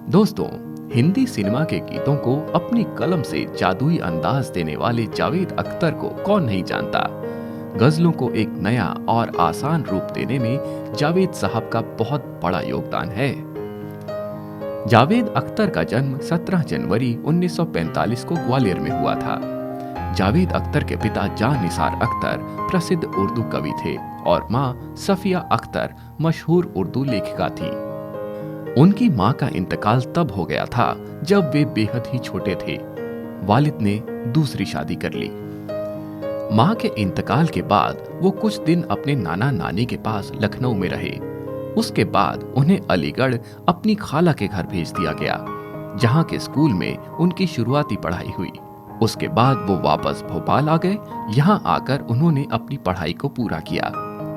दोस्तों, हिंदी सिनेमा के गीतों को अपनी कलम से जादुई अंदाज देने वाले जावेद अख्तर को कौन नहीं जानता। गजलों को एक नया और आसान रूप देने में जावेद साहब का बहुत बड़ा योगदान है। जावेद अख्तर का जन्म 17 जनवरी 1945 को ग्वालियर में हुआ था। जावेद अख्तर के पिता जान निसार अख्तर प्रसिद्ध उर्दू कवि थे और मां सफिया अख्तर मशहूर उर्दू लेखिका थी। उनकी मां का इंतकाल तब हो गया था जब वे बेहद ही छोटे थे। वालिद ने दूसरी शादी कर ली। मां के इंतकाल के बाद वो कुछ दिन अपने नाना नानी के पास लखनऊ में रहे। उसके बाद उन्हें अलीगढ़ अपनी खाला के घर भेज दिया गया, जहां के स्कूल में उनकी शुरुआती पढ़ाई हुई। उसके बाद वो वापस भोपाल आ गए। यहाँ आकर उन्होंने अपनी पढ़ाई को पूरा किया।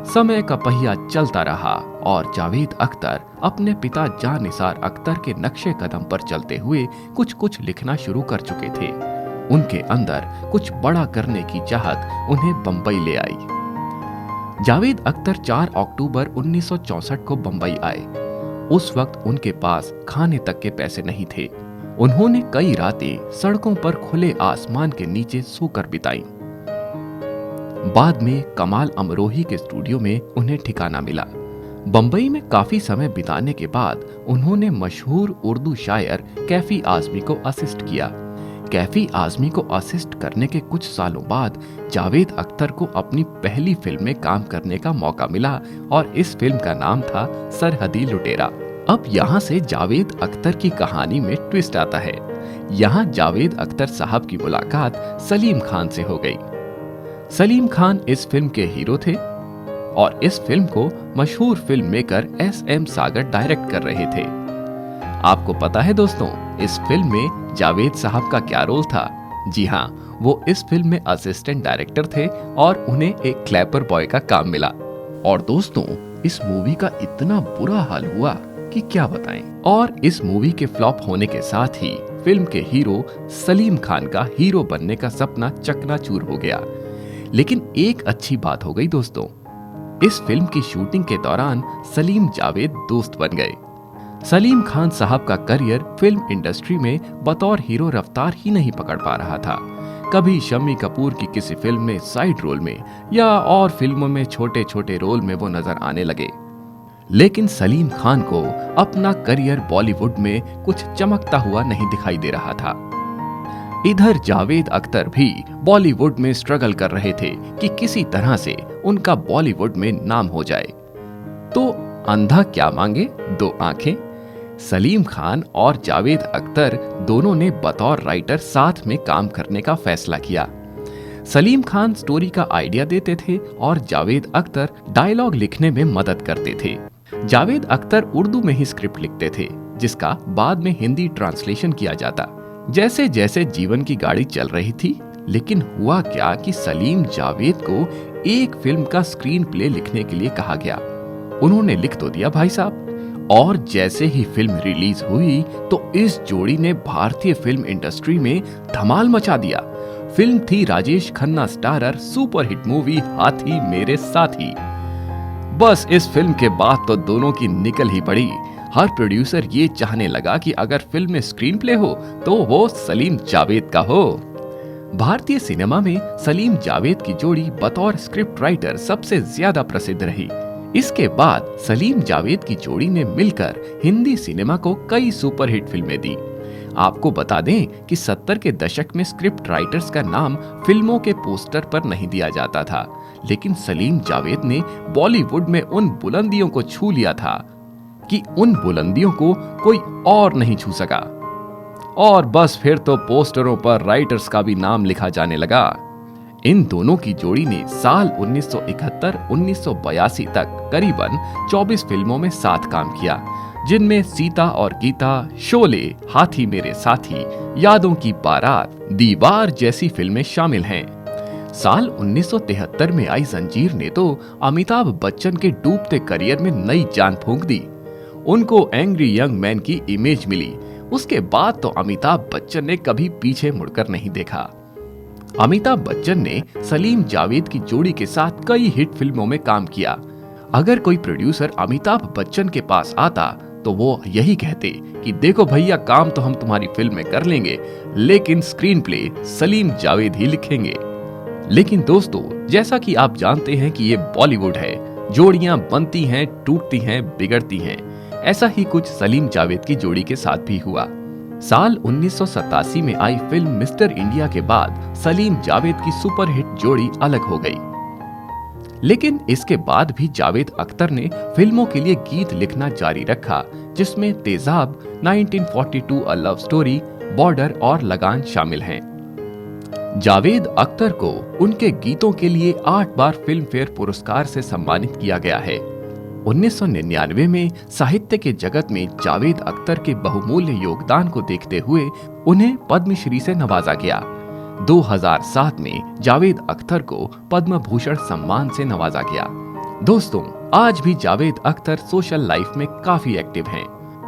समय का पहिया चलता रहा और जावेद अख्तर अपने पिता जान निसार अख्तर के नक्शे कदम पर चलते हुए कुछ कुछ लिखना शुरू कर चुके थे। उनके अंदर कुछ बड़ा करने की चाहत उन्हें बंबई ले आई। जावेद अख्तर 4 अक्टूबर 1964 को बंबई आए। उस वक्त उनके पास खाने तक के पैसे नहीं थे। उन्होंने कई रातें सड़कों पर खुले आसमान के नीचे सोकर बिताई। बाद में कमाल अमरोही के स्टूडियो में उन्हें ठिकाना मिला। बंबई में काफी समय बिताने के बाद उन्होंने मशहूर उर्दू शायर कैफी आजमी को असिस्ट किया। कैफी आजमी को असिस्ट करने के कुछ सालों बाद जावेद अख्तर को अपनी पहली फिल्म में काम करने का मौका मिला और इस फिल्म का नाम था सरहदी लुटेरा। अब यहाँ से जावेद अख्तर की कहानी में ट्विस्ट आता है। यहाँ जावेद अख्तर साहब की मुलाकात सलीम खान से हो गई। सलीम खान इस फिल्म के हीरो थे और इस फिल्म को मशहूर फिल्म मेकर S.M. सागर डायरेक्ट कर रहे थे। आपको पता है दोस्तों, इस फिल्म में जावेद साहब का क्या रोल था? जी हाँ, वो इस फिल्म में असिस्टेंट डायरेक्टर थे और उन्हें एक क्लैपर बॉय का काम मिला। और दोस्तों, इस मूवी का इतना बुरा हाल हुआ कि क्या बताएं। और इस मूवी के फ्लॉप होने के साथ ही फिल्म के हीरो सलीम खान का हीरो बनने का सपना चकनाचूर हो गया। लेकिन एक अच्छी बात हो गई दोस्तों, इस फिल्म की शूटिंग के दौरान सलीम जावेद दोस्त बन गए। सलीम खान साहब का करियर फिल्म इंडस्ट्री में बतौर हीरो रफ्तार ही नहीं पकड़ पा रहा था। कभी शम्मी कपूर की किसी फिल्म में साइड रोल में या और फिल्मों में छोटे छोटे रोल में वो नजर आने लगे। लेकिन सलीम खान को अपना करियर बॉलीवुड में कुछ चमकता हुआ नहीं दिखाई दे रहा था। इधर जावेद अख्तर भी बॉलीवुड में स्ट्रगल कर रहे थे कि किसी तरह से उनका बॉलीवुड में नाम हो जाए। तो अंधा क्या मांगे दो आंखें। सलीम खान और जावेद अख्तर दोनों ने बतौर राइटर साथ में काम करने का फैसला किया। सलीम खान स्टोरी का आइडिया देते थे और जावेद अख्तर डायलॉग लिखने में मदद करते थे। जावेद अख्तर उर्दू में ही स्क्रिप्ट लिखते थे, जिसका बाद में हिंदी ट्रांसलेशन किया जाता। जैसे जैसे जीवन की गाड़ी चल रही थी, लेकिन हुआ क्या कि सलीम जावेद को एक फिल्म का स्क्रीन प्ले लिखने के लिए कहा गया। उन्होंने लिख तो दिया भाई साहब, और जैसे ही फिल्म रिलीज हुई तो इस जोड़ी ने भारतीय फिल्म इंडस्ट्री में धमाल मचा दिया। फिल्म थी Rajesh Khanna starrer superhit movie हाथी मेरे साथी। बस इस फिल्म के बाद तो दोनों की निकल ही पड़ी। हर प्रोड्यूसर ये चाहने लगा कि अगर फिल्म में स्क्रीन प्ले हो तो वो सलीम जावेद का हो। भारतीय सिनेमा में सलीम जावेद की जोड़ी बतौर स्क्रिप्ट राइटर सबसे ज्यादा प्रसिद्ध रही। इसके बाद सलीम जावेद की जोड़ी ने मिलकर हिंदी सिनेमा को कई सुपरहिट फिल्में दी। आपको बता दें कि 70 के दशक में स्क्रिप्ट राइटर्स का नाम फिल्मों के पोस्टर पर नहीं दिया जाता था, लेकिन सलीम जावेद ने बॉलीवुड में उन बुलंदियों को छू लिया था कि उन बुलंदियों को कोई और नहीं छू सका। और बस फिर तो पोस्टरों पर राइटर्स का भी नाम लिखा जाने लगा। इन दोनों की जोड़ी ने साल 1971-1982 तक करीबन 24 फिल्मों में साथ काम किया, जिनमें सीता और गीता, शोले, हाथी मेरे साथी, यादों की बारात, दीवार जैसी फिल्में शामिल हैं। साल 1973 में आई जंजीर ने तो अमिताभ बच्चन के डूबते करियर में नई जान फूंक दी। उनको एंग्री यंग मैन की इमेज मिली। उसके बाद तो अमिताभ बच्चन ने कभी पीछे मुड़कर नहीं देखा। अमिताभ बच्चन ने सलीम जावेद की जोड़ी के साथ कई हिट फिल्मों में काम किया। अगर कोई प्रोड्यूसर अमिताभ बच्चन के पास आता तो वो यही कहते कि देखो भैया, काम तो हम तुम्हारी फिल्म में कर लेंगे, लेकिन स्क्रीन प्ले सलीम जावेद ही लिखेंगे। लेकिन दोस्तों, जैसा कि आप जानते हैं कि ये बॉलीवुड है, जोड़ियां बनती हैं, टूटती हैं, बिगड़ती हैं। ऐसा ही कुछ सलीम जावेद की जोड़ी के साथ भी हुआ। साल 1987 में आई फिल्म मिस्टर इंडिया के बाद सलीम जावेद की सुपरहिट जोड़ी अलग हो गई। लेकिन इसके बाद भी जावेद अख्तर ने फिल्मों के लिए गीत लिखना जारी रखा, जिसमें तेजाब, 1942 अ लव स्टोरी, बॉर्डर और लगान शामिल हैं। जावेद अख्तर को उनके गीतों के लिए 8 बार फिल्म फेयर पुरस्कार से सम्मानित किया गया है। 1999 में साहित्य के जगत में जावेद अख्तर के बहुमूल्य योगदान को देखते हुए उन्हें पद्मश्री से नवाजा गया। 2007 में जावेद अख्तर को पद्म भूषण सम्मान से नवाजा गया। दोस्तों, आज भी जावेद अख्तर सोशल लाइफ में काफी एक्टिव हैं।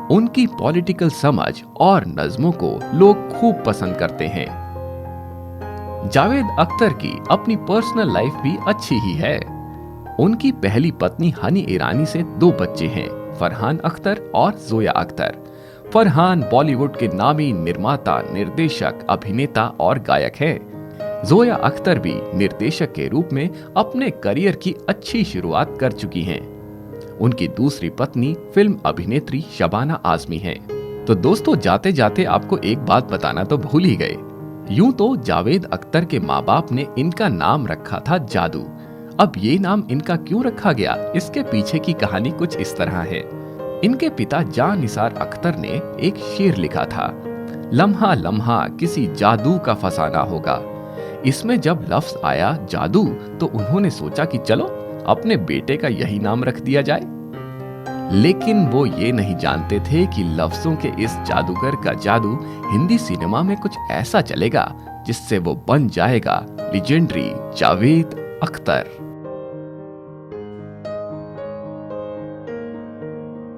उनकी पॉलिटिकल समझ और नज़्मों को लोग खूब पसंद करते हैं। जावेद अख्तर की अपनी पर्सनल लाइफ भी अच्छी ही है। उनकी पहली पत्नी हनी ईरानी से 2 बच्चे हैं, फरहान अख्तर और जोया अख्तर। फरहान बॉलीवुड के नामी निर्माता, निर्देशक, अभिनेता और गायक है। जोया अख्तर भी निर्देशक के रूप में अपने करियर की अच्छी शुरुआत कर चुकी हैं। उनकी दूसरी पत्नी फिल्म अभिनेत्री शबाना आजमी है। तो दोस्तों, जाते जाते आपको एक बात बताना तो भूल ही गए। यूं तो जावेद अख्तर के माँ बाप ने इनका नाम रखा था जादू। अब ये नाम इनका क्यों रखा गया, इसके पीछे की कहानी कुछ इस तरह है। इनके पिता जान निसार अख्तर ने एक शेर लिखा था, लम्हा लम्हा किसी जादू का फसाना होगा। इसमें जब लफ्ज आया जादू, तो उन्होंने सोचा कि चलो अपने बेटे का यही नाम रख दिया जाए। लेकिन वो ये नहीं जानते थे कि लफ्जों के इस जादूगर का जादू हिंदी सिनेमा में कुछ ऐसा चलेगा जिससे वो बन जाएगा लेजेंडरी जावेद अख्तर।